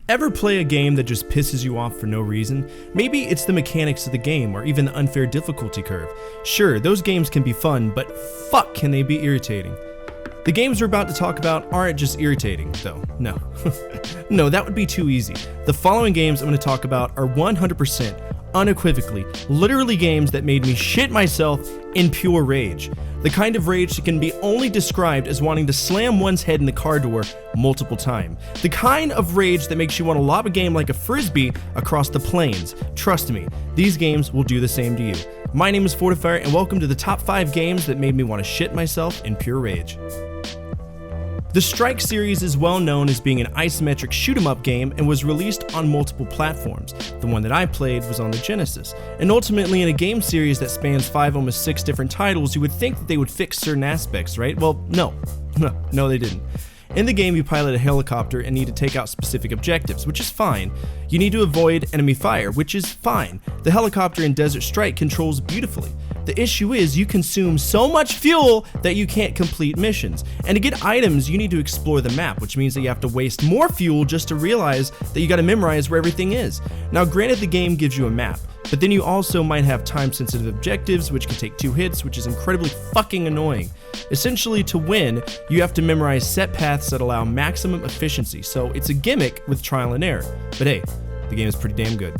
Ever play a game that just pisses you off for no reason? Maybe it's the mechanics of the game or even the unfair difficulty curve. Sure, those games can be fun, but fuck can they be irritating. The games we're about to talk about aren't just irritating, though. No. No, that would be too easy. The following games I'm going to talk about are 100%, unequivocally, literally games that made me shit myself in pure rage. The kind of rage that can be only described as wanting to slam one's head in the car door multiple times. The kind of rage that makes you want to lob a game like a frisbee across the plains. Trust me, these games will do the same to you. My name is Fortefyre, and welcome to the top 5 games that made me want to shit myself in pure rage. The Strike series is well known as being an isometric shoot-'em-up game and was released on multiple platforms. The one that I played was on the Genesis. And ultimately, in a game series that spans 5, almost 6 different titles, you would think that they would fix certain aspects, right? Well, no. No, they didn't. In the game, you pilot a helicopter and need to take out specific objectives, which is fine. You need to avoid enemy fire, which is fine. The helicopter in Desert Strike controls beautifully. The issue is you consume so much fuel that you can't complete missions. And to get items, you need to explore the map, which means that you have to waste more fuel just to realize that you gotta memorize where everything is. Now, granted, the game gives you a map, but then you also might have time-sensitive objectives, which can take 2 hits, which is incredibly fucking annoying. Essentially, to win, you have to memorize set paths that allow maximum efficiency, so it's a gimmick with trial and error. But hey, the game is pretty damn good.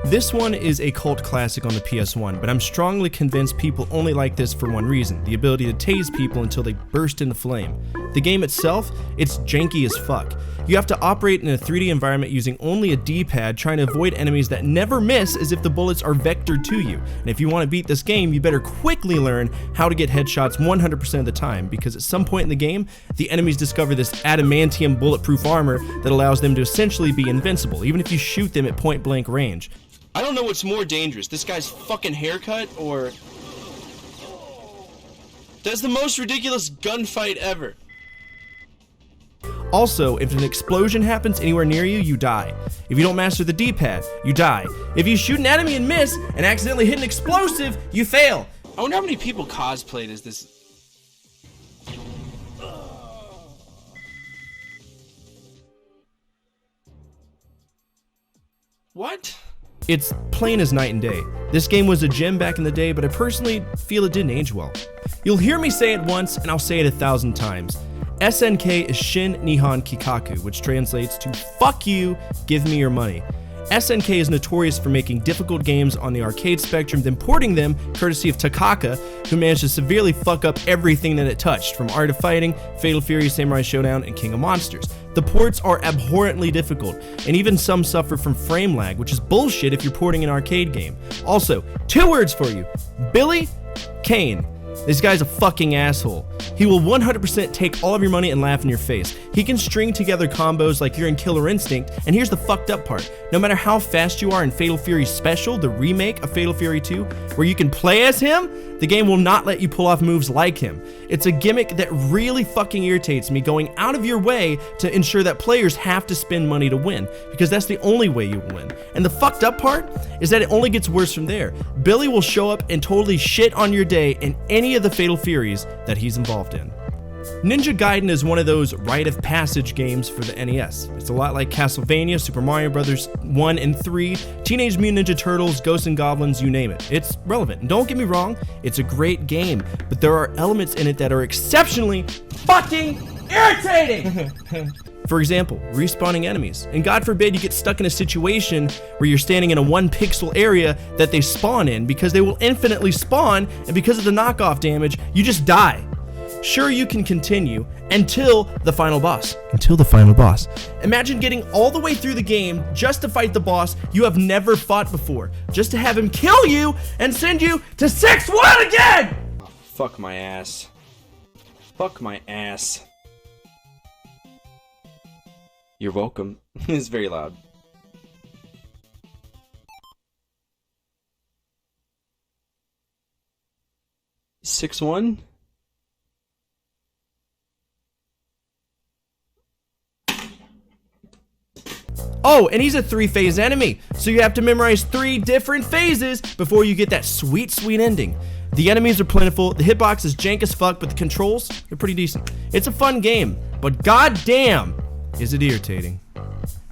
This one is a cult classic on the PS1, but I'm strongly convinced people only like this for one reason: the ability to tase people until they burst into flame. The game itself, it's janky as fuck. You have to operate in a 3D environment using only a D-pad, trying to avoid enemies that never miss as if the bullets are vectored to you. And if you want to beat this game, you better quickly learn how to get headshots 100% of the time, because at some point in the game, the enemies discover this adamantium bulletproof armor that allows them to essentially be invincible, even if you shoot them at point-blank range. I don't know what's more dangerous, this guy's fucking haircut, or that's the most ridiculous gunfight ever. Also, if an explosion happens anywhere near you, you die. If you don't master the D-pad, you die. If you shoot an enemy and miss and accidentally hit an explosive, you fail. I wonder how many people cosplayed as this. What? It's plain as night and day. This game was a gem back in the day, but I personally feel it didn't age well. You'll hear me say it once, and I'll say it 1,000 times. SNK is Shin Nihon Kikaku, which translates to fuck you, give me your money. SNK is notorious for making difficult games on the arcade spectrum, then porting them courtesy of Takaka, who managed to severely fuck up everything that it touched, from Art of Fighting, Fatal Fury, Samurai Showdown, and King of Monsters. The ports are abhorrently difficult, and even some suffer from frame lag, which is bullshit if you're porting an arcade game. Also, 2 words for you: Billy Kane. This guy's a fucking asshole. He will 100% take all of your money and laugh in your face. He can string together combos like you're in Killer Instinct, and here's the fucked up part: no matter how fast you are in Fatal Fury Special, the remake of Fatal Fury 2, where you can play as him, the game will not let you pull off moves like him. It's a gimmick that really fucking irritates me, going out of your way to ensure that players have to spend money to win, because that's the only way you win. And the fucked up part is that it only gets worse from there. Billy will show up and totally shit on your day in any of the Fatal Furies that he's involved in. Ninja Gaiden is one of those rite of passage games for the NES. It's a lot like Castlevania, Super Mario Bros. 1 and 3, Teenage Mutant Ninja Turtles, Ghosts and Goblins, you name it. It's relevant. And don't get me wrong, it's a great game, but there are elements in it that are exceptionally fucking irritating! For example, respawning enemies. And God forbid you get stuck in a situation where you're standing in a 1-pixel area that they spawn in, because they will infinitely spawn, and because of the knockoff damage, you just die. Sure, you can continue until the final boss. Imagine getting all the way through the game just to fight the boss you have never fought before, just to have him kill you and send you to 6-1 again! Fuck my ass. Fuck my ass. You're welcome. It's very loud. $6-1? Oh, and he's a 3-phase enemy, so you have to memorize 3 different phases before you get that sweet, sweet ending. The enemies are plentiful, the hitbox is jank as fuck, but the controls, they're pretty decent. It's a fun game, but goddamn, is it irritating.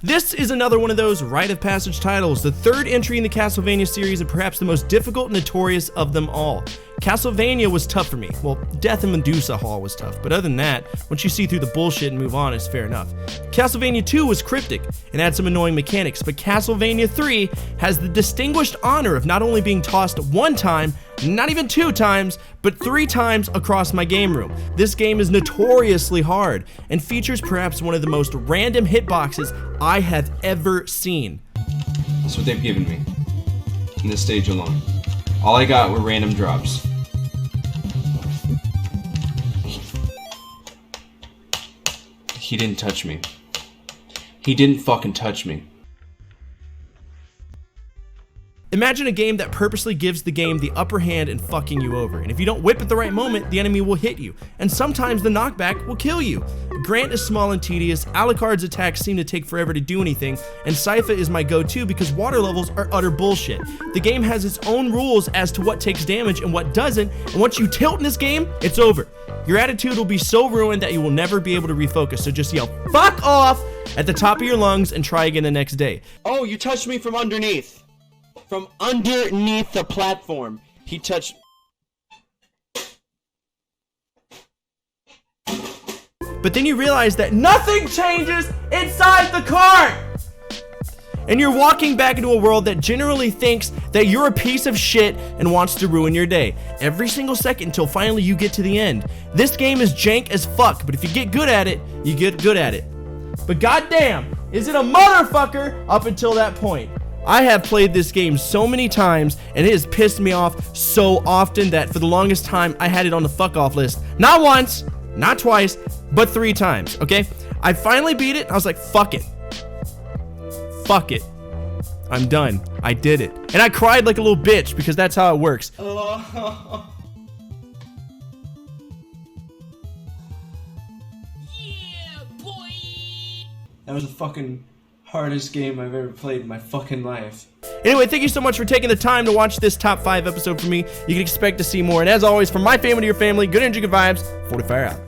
This is another one of those rite of passage titles, the third entry in the Castlevania series and perhaps the most difficult and notorious of them all. Castlevania was tough for me. Well, Death in Medusa Hall was tough, but other than that, once you see through the bullshit and move on, it's fair enough. Castlevania 2 was cryptic and had some annoying mechanics, but Castlevania 3 has the distinguished honor of not only being tossed one time, not even 2 times, but 3 times across my game room. This game is notoriously hard and features perhaps one of the most random hitboxes I have ever seen. That's what they've given me in this stage alone. All I got were random drops. He didn't touch me. He didn't fucking touch me. Imagine a game that purposely gives the game the upper hand in fucking you over, and if you don't whip at the right moment, the enemy will hit you, and sometimes the knockback will kill you. Grant is small and tedious, Alucard's attacks seem to take forever to do anything, and Sypha is my go-to because water levels are utter bullshit. The game has its own rules as to what takes damage and what doesn't, and once you tilt in this game, it's over. Your attitude will be so ruined that you will never be able to refocus, so just yell, "Fuck off!" at the top of your lungs and try again the next day. Oh, you touched me from underneath. From underneath the platform. He touched... But then you realize that nothing changes inside the cart! And you're walking back into a world that generally thinks that you're a piece of shit and wants to ruin your day. Every single second until finally you get to the end. This game is jank as fuck, but if you get good at it, you get good at it. But goddamn, is it a motherfucker up until that point? I have played this game so many times, and it has pissed me off so often that for the longest time, I had it on the fuck off list. Not once, not twice, but 3 times, okay? I finally beat it, and I was like, fuck it. Fuck it. I'm done. I did it. And I cried like a little bitch, because that's how it works. Yeah, boy! That was the fucking hardest game I've ever played in my fucking life. Anyway, thank you so much for taking the time to watch this top 5 episode for me. You can expect to see more. And as always, from my family to your family, good energy, good vibes, Fortefyre out.